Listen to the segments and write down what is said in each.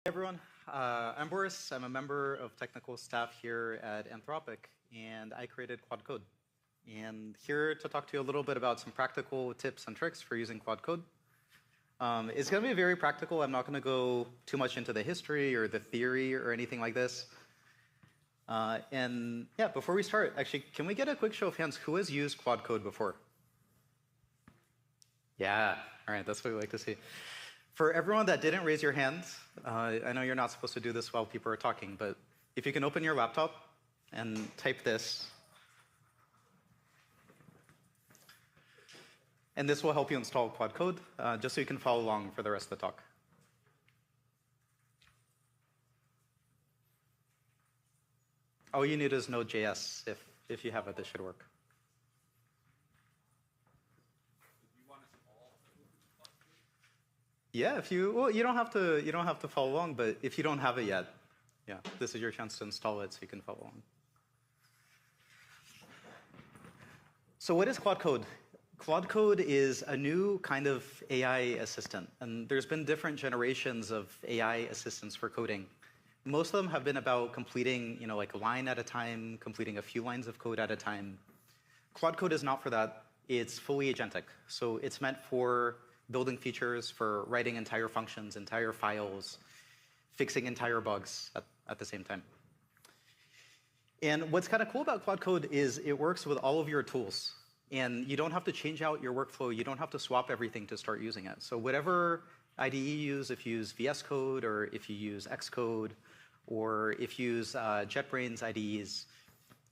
Everyone, I'm Boris. I'm a member of technical staff here at Anthropic, and I created Claude Code. And here to talk to you a little bit about some practical tips and tricks for using Claude Code. It's going to be very practical. I'm not going to go too much into the history or the theory or anything like this. And yeah, before we start, actually, can we get a quick show of hands? Who has used Claude Code before? Yeah, all right, that's what we like to see. For everyone that didn't raise your hand, I know you're not supposed to do this while people are talking, but if you can open your laptop and type this, and this will help you install Claude Code, just so you can follow along for the rest of the talk. All you need is Node.js. If you have it, this should work. Yeah, well, you don't have to follow along, but if you don't have it yet, yeah, this is your chance to install it so you can follow along. So what is Claude Code? Claude Code is a new kind of AI assistant, and there's been different generations of AI assistants for coding. Most of them have been about completing, like a line at a time, completing a few lines of code at a time. Claude Code is not for that. It's fully agentic. So it's meant for building features, for writing entire functions, entire files, fixing entire bugs at the same time. And what's kind of cool about Claude Code is it works with all of your tools. And you don't have to change out your workflow. You don't have to swap everything to start using it. So whatever IDE you use, if you use VS Code, or if you use Xcode, or if you use JetBrains IDEs,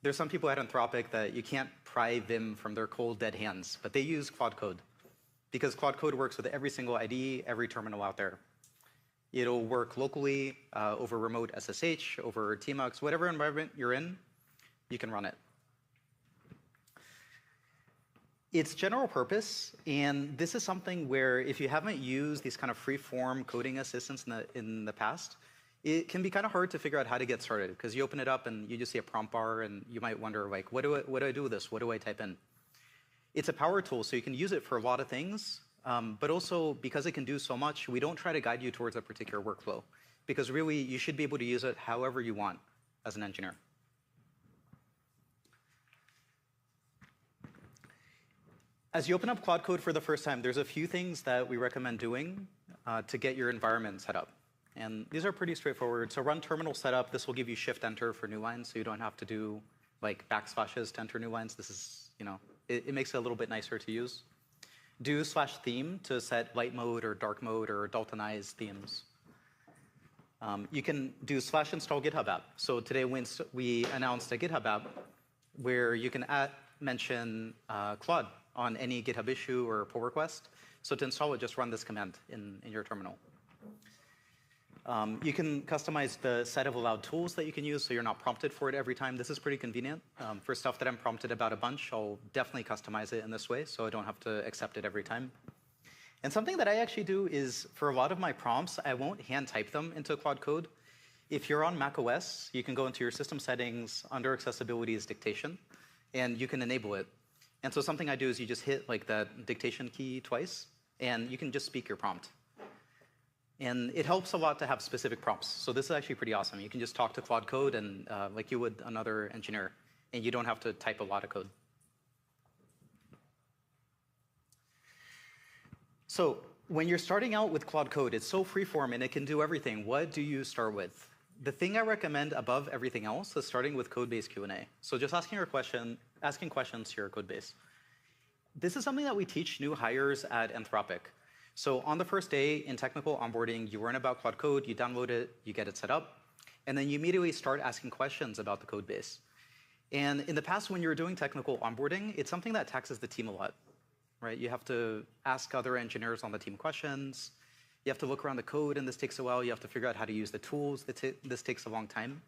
there's some people at Anthropic that you can't pry Vim from their cold, dead hands, but they use Claude Code. Because Claude Code works with every single IDE, every terminal out there. It'll work locally, over remote SSH, over tmux, whatever environment you're in, you can run it. It's general purpose, and this is something where if you haven't used these kind of free-form coding assistants in the past, it can be kind of hard to figure out how to get started, because you open it up and you just see a prompt bar, and you might wonder, like, what do I do with this? What do I type in? It's a power tool, so you can use it for a lot of things, but also because it can do so much, we don't try to guide you towards a particular workflow, because really, you should be able to use it however you want as an engineer. As you open up Claude Code for the first time, there's a few things that we recommend doing to get your environment set up. And these are pretty straightforward. So run terminal setup. This will give you Shift-Enter for new lines, so you don't have to do like backslashes to enter new lines. This is, it makes it a little bit nicer to use. Do /theme to set light mode or dark mode or Daltonize themes. You can do /install GitHub app. So today we announced a GitHub app where you can mention Claude on any GitHub issue or pull request. So to install it, just run this command in your terminal. You can customize the set of allowed tools that you can use so you're not prompted for it every time. This is pretty convenient. For stuff that I'm prompted about a bunch, I'll definitely customize it in this way so I don't have to accept it every time. And something that I actually do is for a lot of my prompts, I won't hand type them into Claude Code. If you're on macOS, you can go into your system settings, under accessibility is dictation, and you can enable it. And so something I do is you just hit like that dictation key twice, and you can just speak your prompt. And it helps a lot to have specific prompts. So this is actually pretty awesome. You can just talk to Claude Code and like you would another engineer, and you don't have to type a lot of code. So when you're starting out with Claude Code, it's so freeform and it can do everything. What do you start with? The thing I recommend above everything else is starting with code-based Q&A. So just asking questions to your code base. This is something that we teach new hires at Anthropic. So on the first day in technical onboarding, you learn about Claude Code, you download it, you get it set up, and then you immediately start asking questions about the code base. And in the past, when you were doing technical onboarding, it's something that taxes the team a lot, right? You have to ask other engineers on the team questions. You have to look around the code, and this takes a while. You have to figure out how to use the tools. This takes a long time.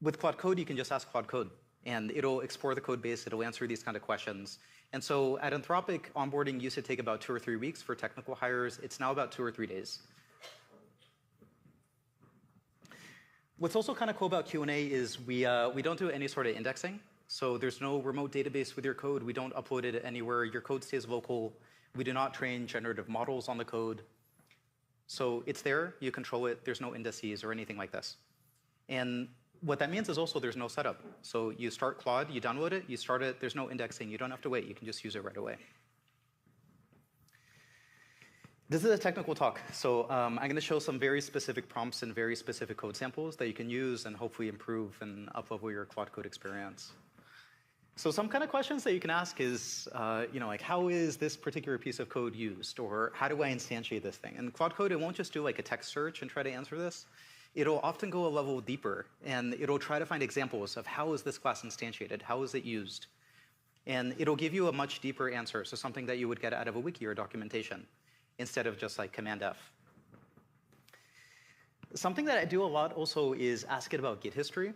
With Claude Code, you can just ask Claude Code, and it'll explore the code base. It'll answer these kind of questions. And so at Anthropic, onboarding used to take about 2 or 3 weeks for technical hires. It's now about 2 or 3 days. What's also kind of cool about Q&A is we don't do any sort of indexing. So there's no remote database with your code. We don't upload it anywhere. Your code stays local. We do not train generative models on the code. So it's there, you control it, there's no indices or anything like this. And what that means is also there's no setup. So you start Claude, you download it, you start it, there's no indexing, you don't have to wait, you can just use it right away. This is a technical talk, so I'm going to show some very specific prompts and very specific code samples that you can use and hopefully improve and up-level your Claude Code experience. So some kind of questions that you can ask is, like how is this particular piece of code used, or how do I instantiate this thing? And Claude Code, it won't just do like a text search and try to answer this. It'll often go a level deeper, and it'll try to find examples of how is this class instantiated, how is it used, and it'll give you a much deeper answer, so something that you would get out of a wiki or documentation, instead of just like Command F. Something that I do a lot also is ask it about Git history.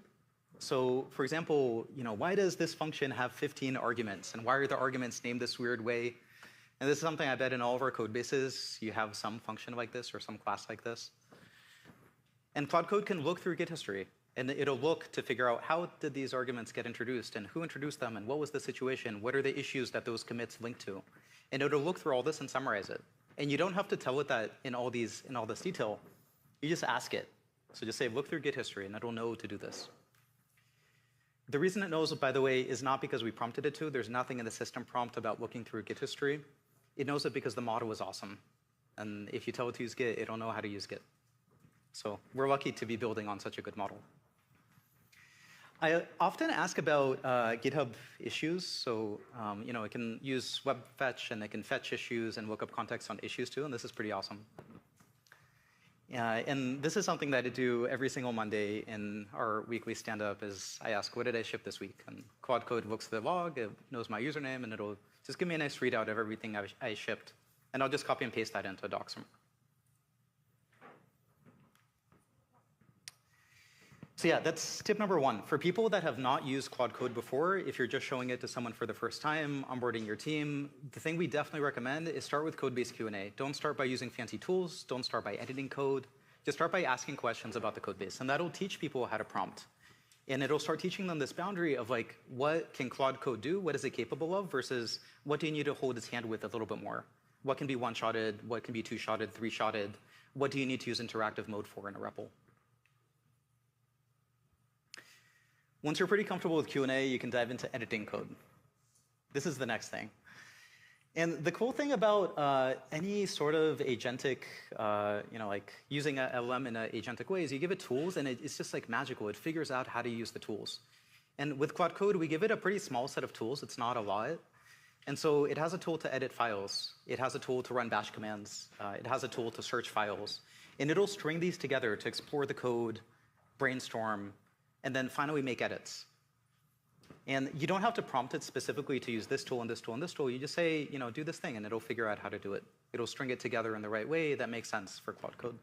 So for example, why does this function have 15 arguments, and why are the arguments named this weird way? And this is something I bet in all of our code bases, you have some function like this or some class like this. And Claude Code can look through Git history, and it'll look to figure out how did these arguments get introduced, and who introduced them, and what was the situation, what are the issues that those commits link to. And it'll look through all this and summarize it. And you don't have to tell it that in all this detail. You just ask it. So just say, look through Git history, and it'll know to do this. The reason it knows, by the way, is not because we prompted it to. There's nothing in the system prompt about looking through Git history. It knows it because the model is awesome. And if you tell it to use Git, it'll know how to use Git. So we're lucky to be building on such a good model. I often ask about GitHub issues. So it can use web fetch, and it can fetch issues and look up context on issues too, and this is pretty awesome. And this is something that I do every single Monday in our weekly stand-up is I ask, what did I ship this week? And Claude Code looks at the log, it knows my username, and it'll just give me a nice readout of everything I shipped. And I'll just copy and paste that into a doc somewhere. So yeah, that's tip number one. For people that have not used Claude Code before, if you're just showing it to someone for the first time, onboarding your team, the thing we definitely recommend is start with code-based Q&A. Don't start by using fancy tools. Don't start by editing code. Just start by asking questions about the code base. And that'll teach people how to prompt. And it'll start teaching them this boundary of like, what can Claude Code do? What is it capable of? Versus what do you need to hold its hand with a little bit more? What can be one-shotted? What can be two-shotted, three-shotted? What do you need to use interactive mode for in a REPL? Once you're pretty comfortable with Q&A, you can dive into editing code. This is the next thing. And the cool thing about any sort of agentic, like using a LLM in an agentic way is you give it tools, and it's just like magical. It figures out how to use the tools. And with Claude Code, we give it a pretty small set of tools. It's not a lot. And so it has a tool to edit files. It has a tool to run bash commands. It has a tool to search files. And it'll string these together to explore the code, brainstorm, and then finally make edits. And you don't have to prompt it specifically to use this tool and this tool and this tool. You just say, do this thing, and it'll figure out how to do it. It'll string it together in the right way that makes sense for Claude Code.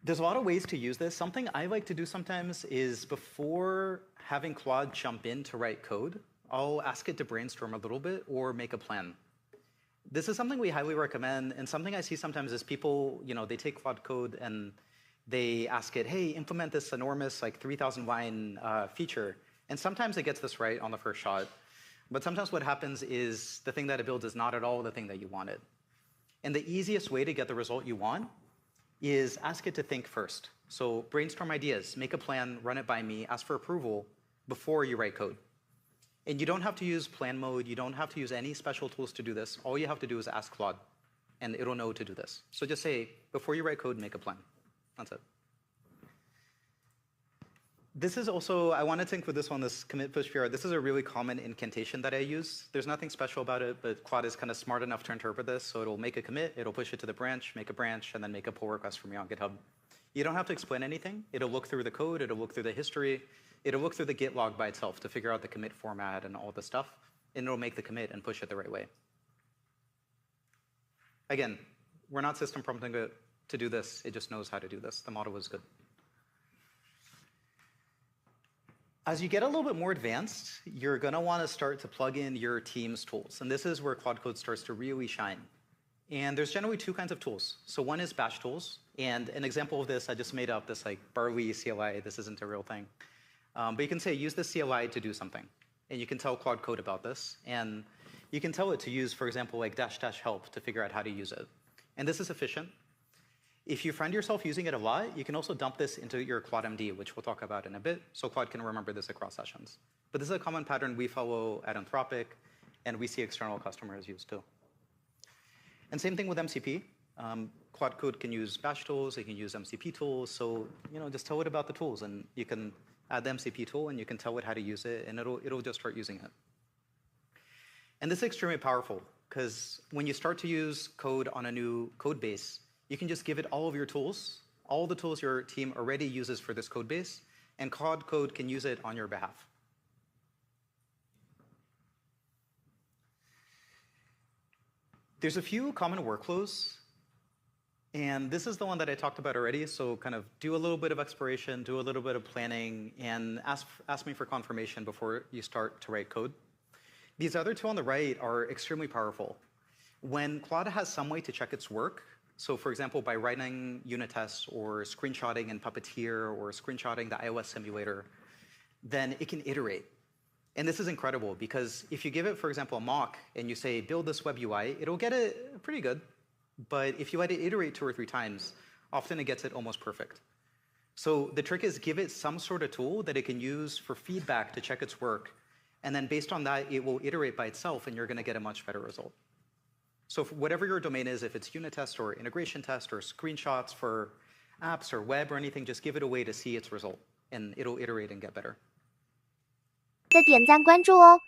There's a lot of ways to use this. Something I like to do sometimes is before having Claude jump in to write code, I'll ask it to brainstorm a little bit or make a plan. This is something we highly recommend, and something I see sometimes is people, they take Claude Code and they ask it, hey, implement this enormous, like 3,000 line feature. And sometimes it gets this right on the first shot. But sometimes what happens is the thing that it builds is not at all the thing that you wanted. And the easiest way to get the result you want is ask it to think first. So brainstorm ideas, make a plan, run it by me, ask for approval before you write code. And you don't have to use plan mode. You don't have to use any special tools to do this. All you have to do is ask Claude, and it'll know to do this. So just say, before you write code, make a plan. That's it. This is also, I wanted to include this one, this commit push PR. This is a really common incantation that I use. There's nothing special about it, but Claude is kind of smart enough to interpret this. So it'll make a commit, it'll push it to the branch, make a branch, and then make a pull request for me on GitHub. You don't have to explain anything. It'll look through the code, it'll look through the history, it'll look through the Git log by itself to figure out the commit format and all the stuff, and it'll make the commit and push it the right way. Again, we're not system prompting it to do this. It just knows how to do this. The model is good. As you get a little bit more advanced, you're going to want to start to plug in your team's tools. And this is where Claude Code starts to really shine. And there's generally two kinds of tools. So one is bash tools. And an example of this, I just made up this like Barley CLI. This isn't a real thing. But you can say, use the CLI to do something. And you can tell Claude Code about this. And you can tell it to use, for example, like -- help to figure out how to use it. And this is efficient. If you find yourself using it a lot, you can also dump this into your Claude MD, which we'll talk about in a bit, so Claude can remember this across sessions. But this is a common pattern we follow at Anthropic, and we see external customers use too. And same thing with MCP. Claude Code can use batch tools, it can use MCP tools, so just tell it about the tools, and you can add the MCP tool, and you can tell it how to use it, and it'll just start using it. And this is extremely powerful, because when you start to use code on a new code base, you can just give it all of your tools, all the tools your team already uses for this code base, and Claude Code can use it on your behalf. There's a few common workflows, and this is the one that I talked about already, so kind of do a little bit of exploration, do a little bit of planning, and ask me for confirmation before you start to write code. These other two on the right are extremely powerful. When Claude has some way to check its work, so for example, by writing unit tests or screenshotting in Puppeteer or screenshotting the iOS simulator, then it can iterate. And this is incredible because if you give it, for example, a mock and you say, build this web UI, it'll get it pretty good. But if you let it iterate 2 or 3 times, often it gets it almost perfect. So the trick is give it some sort of tool that it can use for feedback to check its work. And then based on that, it will iterate by itself, and you're going to get a much better result. So for whatever your domain is, if it's unit test or integration test or screenshots for apps or web or anything, just give it a way to see its result, and it'll iterate and get better.的点赞关注哦。